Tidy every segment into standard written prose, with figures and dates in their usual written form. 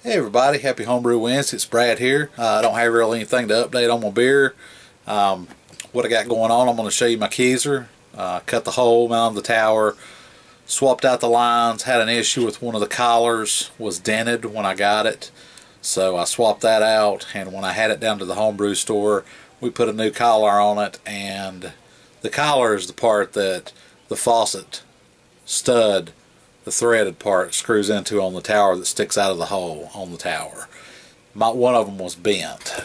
Hey everybody, happy Homebrew Wednesday. It's Brad here. I don't have really anything to update on my beer. What I got going on, I'm going to show you my Keezer. Cut the hole, mounted the tower, swapped out the lines, had an issue with one of the collars, was dented when I got it. So I swapped that out, and when I had it down to the homebrew store, we put a new collar on it, and the collar is the part that the faucet stud, the threaded part, screws into on the tower that sticks out of the hole on the tower. One of them was bent.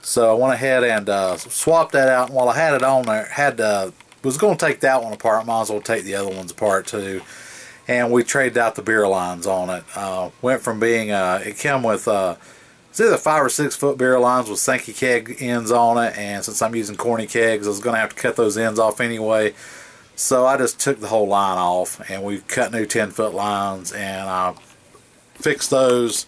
So I went ahead and swapped that out, and while I had it on there, was going to take that one apart, might as well take the other ones apart too. And we traded out the beer lines on it. Went from being, it came with, it's either 5 or 6 foot beer lines with sinky keg ends on it, and since I'm using corny kegs, I was going to have to cut those ends off anyway. So I just took the whole line off, and we cut new 10-foot lines, and I fixed those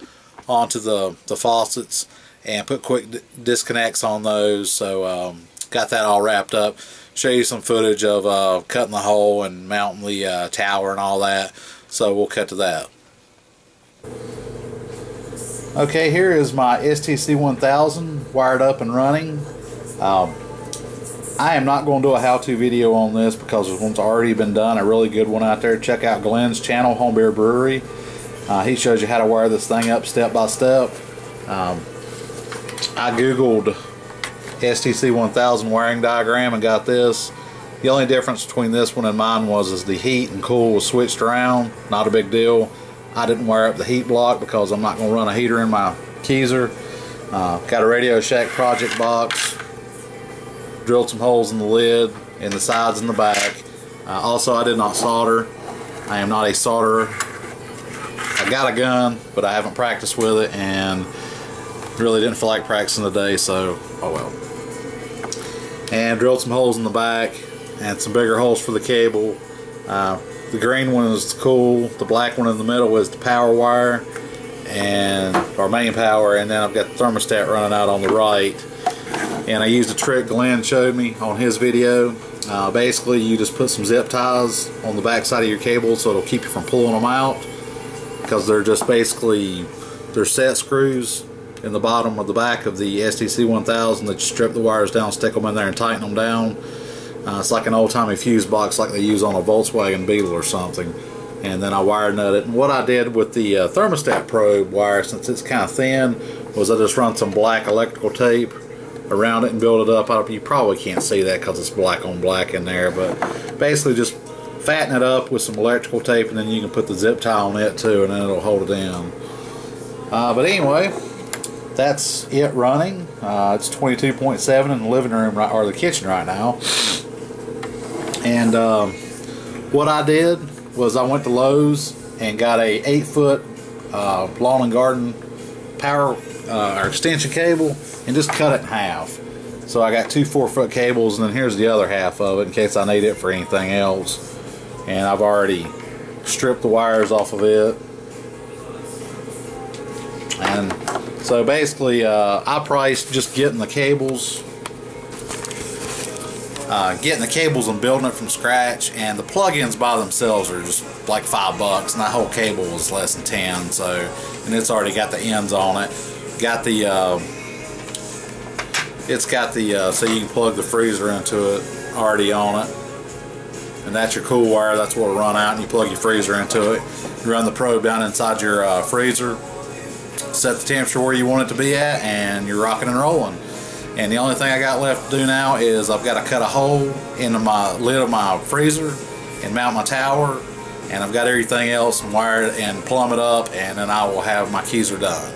onto the faucets and put quick disconnects on those. So got that all wrapped up. Show you some footage of cutting the hole and mounting the tower and all that. So we'll cut to that. Okay, here is my STC1000 wired up and running. I am not going to do a how-to video on this because one's already been done, a really good one out there. Check out Glenn's channel, Homebrew Brewery. He shows you how to wire this thing up step by step. I googled STC1000 wiring diagram and got this. The only difference between this one and mine was the heat and cool was switched around. Not a big deal. I didn't wire up the heat block because I'm not going to run a heater in my Keezer. Got a Radio Shack project box. Drilled some holes in the lid, in the sides and the back. Also, I did not solder. I am not a solderer. I got a gun, but I haven't practiced with it, and really didn't feel like practicing today, so oh well. And drilled some holes in the back, and some bigger holes for the cable. The green one is cool. The black one in the middle is the power wire, and our main power, and then I've got the thermostat running out on the right. And I used a trick Glenn showed me on his video. Basically, you just put some zip ties on the back side of your cable so it'll keep you from pulling them out, because they're just basically, they're set screws in the bottom of the back of the STC1000 that you strip the wires down, stick them in there and tighten them down. It's like an old-timey fuse box like they use on a Volkswagen Beetle or something. And then I wire nut it. And what I did with the thermostat probe wire, since it's kind of thin, was I just run some black electrical tape around it and build it up. You probably can't see that because it's black on black in there, but basically just fatten it up with some electrical tape, and then you can put the zip tie on it too, and then it'll hold it down. But anyway, that's it running. It's 22.7 in the living room or the kitchen right now. And what I did was I went to Lowe's and got a 8-foot lawn and garden power or extension cable and just cut it in half. So I got 2 4-foot cables, and then here's the other half of it in case I need it for anything else. And I've already stripped the wires off of it. And so basically I priced just getting the cables and building it from scratch, and the plug-ins by themselves are just like $5, and that whole cable was less than 10. So, and it's already got the ends on it. Got the it's got the so you can plug the freezer into it already on it, and that's your cool wire. That's what will run out, and you plug your freezer into it. You run the probe down inside your freezer, set the temperature where you want it to be at, and you're rocking and rolling. And the only thing I got left to do now is I've got to cut a hole into my lid of my freezer and mount my tower, and I've got everything else and wired and plumb it up, and then I will have my Keezer done.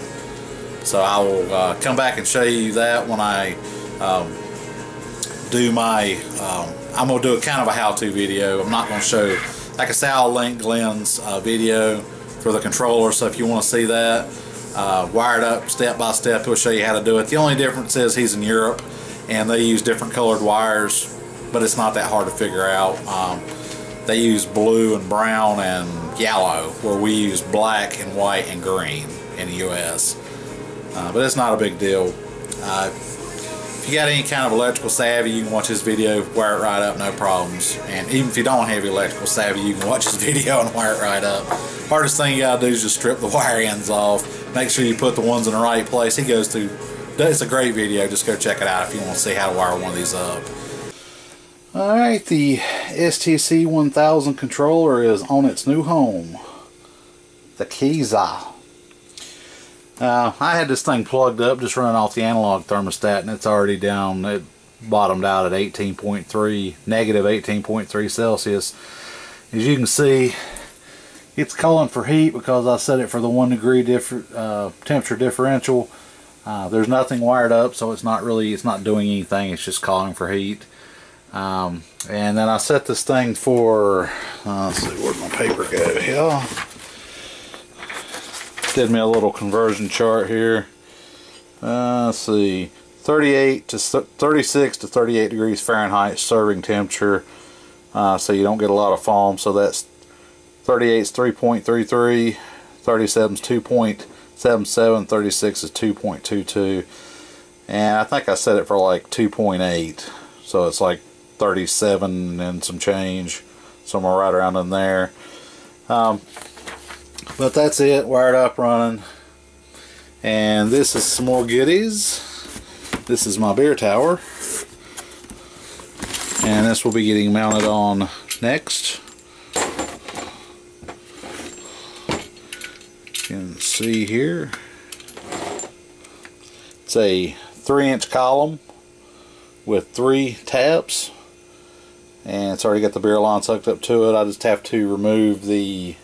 So I will come back and show you that when I do my, I'm going to do a kind of a how-to video. I'm not going to show, like I say, I'll link Glenn's video for the controller, so if you want to see that, wired up step by step, he'll show you how to do it. The only difference is he's in Europe, and they use different colored wires, but it's not that hard to figure out. They use blue and brown and yellow, where we use black and white and green in the US. But it's not a big deal. If you got any kind of electrical savvy, you can watch this video, wire it right up, no problems. And even if you don't have electrical savvy, you can watch this video and wire it right up. Hardest thing you gotta do is just strip the wire ends off. Make sure you put the ones in the right place. He goes through, it's a great video. Just go check it out if you want to see how to wire one of these up. Alright, the STC1000 controller is on its new home. The Keezer. I had this thing plugged up, just running off the analog thermostat, and it's already down. It bottomed out at 18.3, negative 18.3 Celsius. As you can see, it's calling for heat because I set it for the 1 degree temperature differential. There's nothing wired up, so it's not doing anything. It's just calling for heat. And then I set this thing for, let's see, where'd my paper go here? Did me a little conversion chart here. Let's see, 36 to 38 degrees Fahrenheit serving temperature, so you don't get a lot of foam. So that's 38 is 3.33, 37 is 2.77, 36 is 2.22, and I think I set it for like 2.8, so it's like 37 and some change, somewhere right around in there. But that's it, wired up, running. And this is some more goodies. This is my beer tower, and this will be getting mounted on next. You can see here, it's a 3-inch column with 3 taps, and it's already got the beer line sucked up to it. I just have to remove the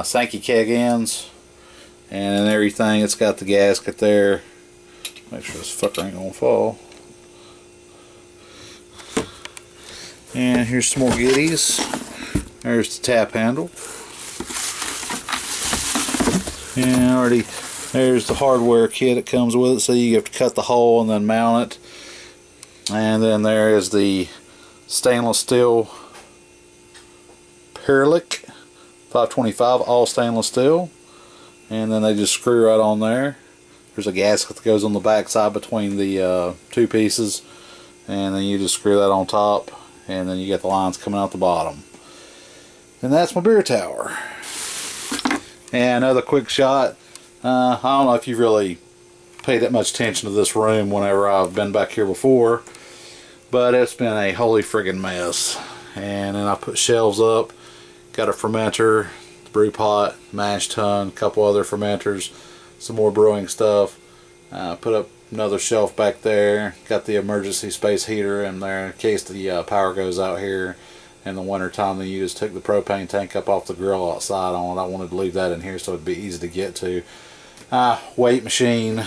Sankey keg ends and everything. It's got the gasket there. Make sure this fucker ain't gonna fall. And here's some more goodies. There's the tap handle. And already there's the hardware kit that comes with it, so you have to cut the hole and then mount it. And then there is the stainless steel Perlick 525, all stainless steel, and then they just screw right on there. There's a gasket that goes on the back side between the 2 pieces, and then you just screw that on top, and then you get the lines coming out the bottom. And that's my beer tower. And another quick shot. I don't know if you've really paid that much attention to this room whenever I've been back here before, but it's been a holy friggin' mess. And then I put shelves up. Got a fermenter, brew pot, mash tun, a couple other fermenters, some more brewing stuff. Put up another shelf back there. Got the emergency space heater in there in case the power goes out here in the winter time. Then you just took the propane tank up off the grill outside on it. I wanted to leave that in here so it'd be easy to get to. Weight machine,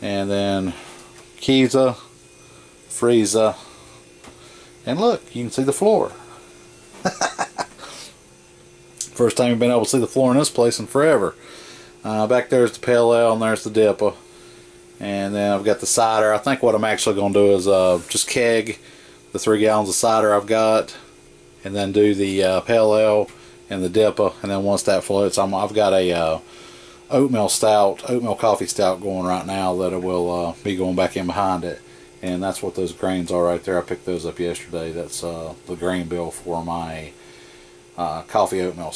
and then Keezer, freezer, and look, you can see the floor. First time you've been able to see the floor in this place in forever. Back there's the pale ale, and there's the dipper. And then I've got the cider. I think what I'm actually going to do is just keg the 3 gallons of cider I've got, and then do the pale ale and the dipper. And then once that floats, I've got a oatmeal coffee stout going right now that will be going back in behind it. And that's what those grains are right there. I picked those up yesterday. That's the grain bill for my coffee oatmeal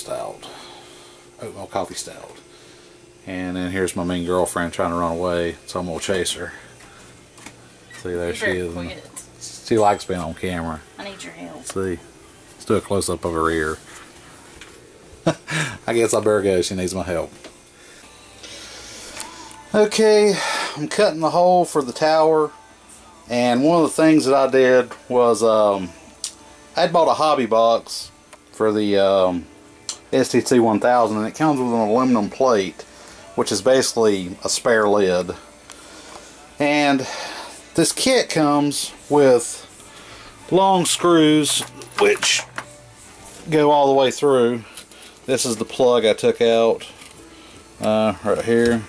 coffee stout. And then here's my mean girlfriend trying to run away, so I'm gonna chase her. See, there she is. She likes being on camera. I need your help. See, let's do a close up of her ear. I guess I better go. She needs my help. Okay, I'm cutting the hole for the tower, and one of the things that I did was I had bought a hobby box for the STC1000, and it comes with an aluminum plate, which is basically a spare lid. And this kit comes with long screws which go all the way through. This is the plug I took out right here.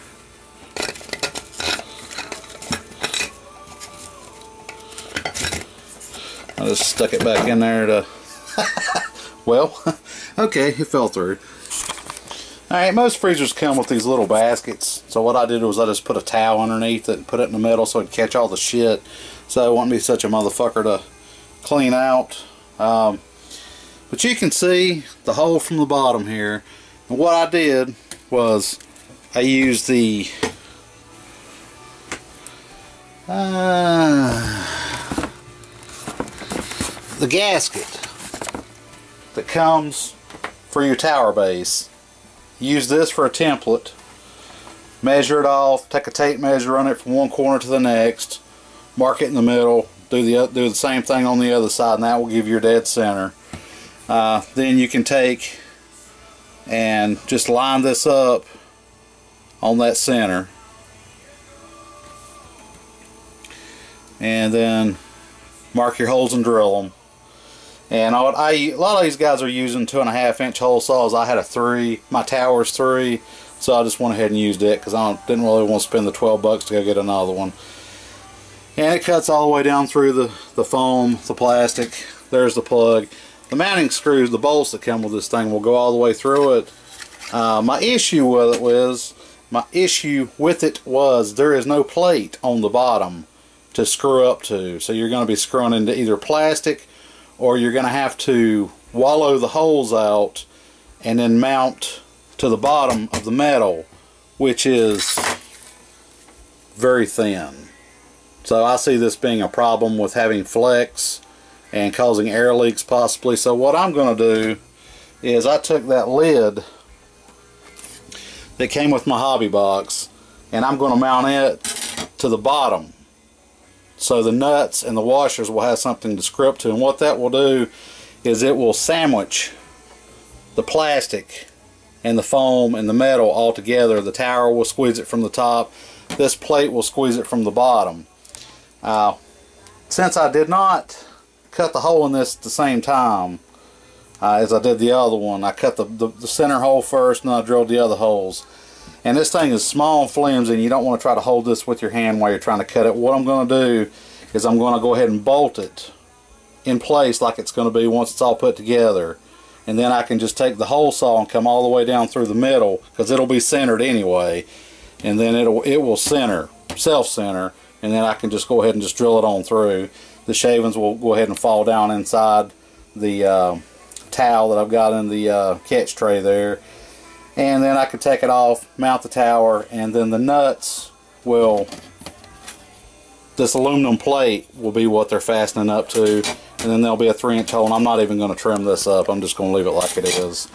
I just stuck it back in there to well, okay, it fell through. Alright, most freezers come with these little baskets. So what I did was I just put a towel underneath it and put it in the middle so it'd catch all the shit. So it wouldn't be such a motherfucker to clean out. But you can see the hole from the bottom here. And what I did was I used the gasket that comes for your tower base. Use this for a template. Measure it off. Take a tape measure, run it from one corner to the next. Mark it in the middle. Do the same thing on the other side, and that will give you your dead center. Then you can take and just line this up on that center, and then mark your holes and drill them. And a lot of these guys are using 2.5 inch hole saws. I had a 3. My tower's 3, so I just went ahead and used it because I didn't really want to spend the $12 to go get another one. And it cuts all the way down through the foam, the plastic. There's the plug. The mounting screws, the bolts that come with this thing, will go all the way through it. My issue with it was there is no plate on the bottom to screw up to. So you're going to be screwing into either plastic, or you're going to have to wallow the holes out and then mount to the bottom of the metal, which is very thin. So I see this being a problem with having flex and causing air leaks possibly. So what I'm going to do is I took that lid that came with my hobby box, and I'm going to mount it to the bottom. So the nuts and the washers will have something to screw up to, and what that will do is it will sandwich the plastic and the foam and the metal all together. The tower will squeeze it from the top. This plate will squeeze it from the bottom. Since I did not cut the hole in this at the same time as I did the other one, I cut the center hole first, and then I drilled the other holes. And this thing is small and flimsy, and you don't want to try to hold this with your hand while you're trying to cut it. What I'm going to do is I'm going to go ahead and bolt it in place like it's going to be once it's all put together. And then I can just take the hole saw and come all the way down through the middle, because it'll be centered anyway. And then it will center, self-center, and then I can just go ahead and just drill it on through. The shavings will go ahead and fall down inside the towel that I've got in the catch tray there. And then I can take it off, mount the tower, and then the nuts will, this aluminum plate will be what they're fastening up to, and then there'll be a 3-inch hole, and I'm not even going to trim this up. I'm just going to leave it like it is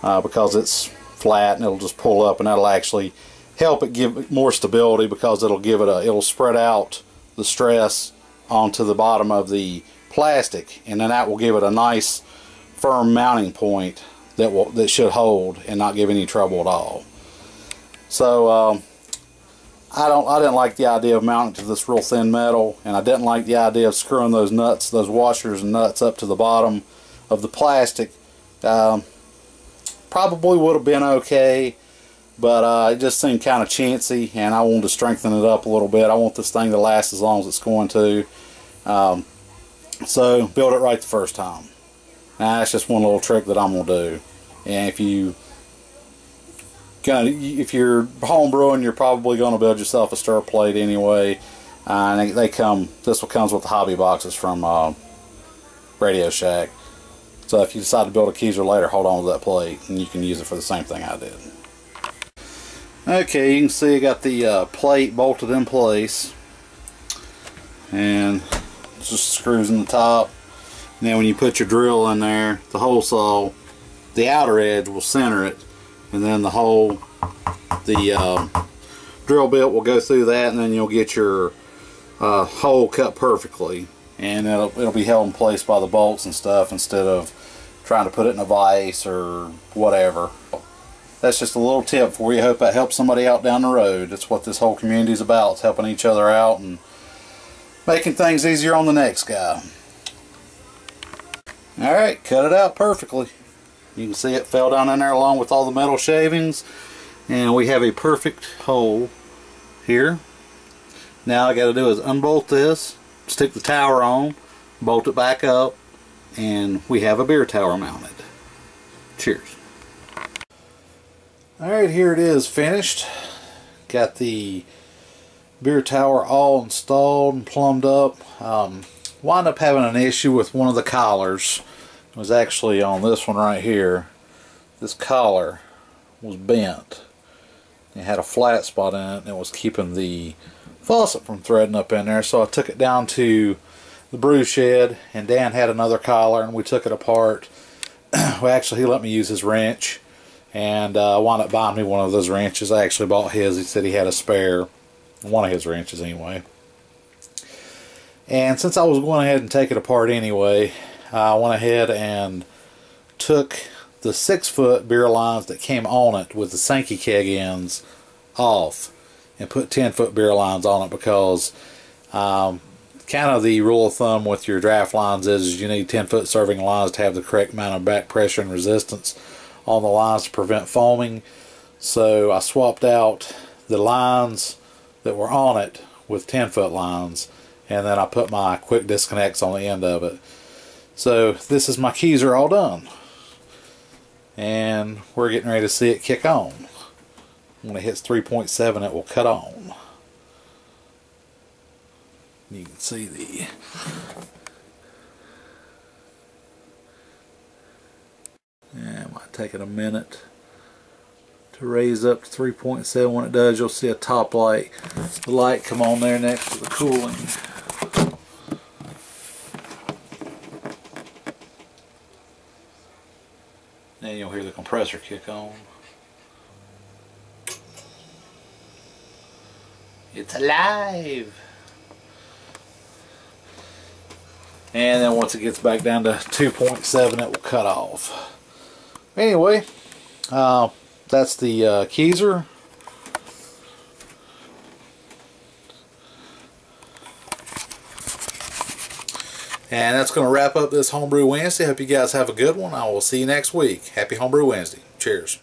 because it's flat, and it'll just pull up, and that'll actually help it give it more stability, because it'll spread out the stress onto the bottom of the plastic, and then that will give it a nice firm mounting point that should hold and not give any trouble at all. So I didn't like the idea of mounting to this real thin metal, and I didn't like the idea of screwing those nuts, those washers and nuts up to the bottom of the plastic. Probably would have been okay, but it just seemed kind of chancy, and I wanted to strengthen it up a little bit. I want this thing to last as long as it's going to. So build it right the first time. Now that's just one little trick that I'm going to do. And if you're home brewing, you're probably going to build yourself a stir plate anyway. And this one comes with the hobby boxes from Radio Shack. So if you decide to build a Keezer later, hold on to that plate, and you can use it for the same thing I did. Okay, you can see I got the plate bolted in place, and it's just screws in the top. And then when you put your drill in there, the hole saw, the outer edge will center it, and then the drill bit will go through that, and then you'll get your hole cut perfectly, and it'll be held in place by the bolts and stuff instead of trying to put it in a vise or whatever. That's just a little tip for you. I hope that helps somebody out down the road. That's what this whole community is about. It's helping each other out and making things easier on the next guy. Alright, cut it out perfectly. You can see it fell down in there along with all the metal shavings, and we have a perfect hole here. Now all I got to do is unbolt this, stick the tower on, bolt it back up, and we have a beer tower mounted. Cheers. Alright, here it is finished. Got the beer tower all installed and plumbed up. Wound up having an issue with one of the collars. It was actually on this one right here. This collar was bent. It had a flat spot in it and it was keeping the faucet from threading up in there. So I took it down to the brew shed, and Dan had another collar and we took it apart. Well, actually he let me use his wrench, and wound up buying me one of those wrenches. I actually bought his. He said he had a spare. One of his wrenches anyway. And since I was going ahead and take it apart anyway, I went ahead and took the 6-foot beer lines that came on it with the Sankey keg ends off and put 10-foot beer lines on it, because kind of the rule of thumb with your draft lines is you need 10-foot serving lines to have the correct amount of back pressure and resistance on the lines to prevent foaming. So I swapped out the lines that were on it with 10-foot lines, and then I put my quick disconnects on the end of it. So this is my Keezer all done, and we're getting ready to see it kick on. When it hits 3.7, it will cut on. You can see the it might take it a minute to raise up to 3.7. When it does, you'll see a top light, the light come on there next to the cooling. Then you'll hear the compressor kick on. It's alive! And then once it gets back down to 2.7, it will cut off. Anyway, that's the Keezer. And that's going to wrap up this Homebrew Wednesday. Hope you guys have a good one. I will see you next week. Happy Homebrew Wednesday. Cheers.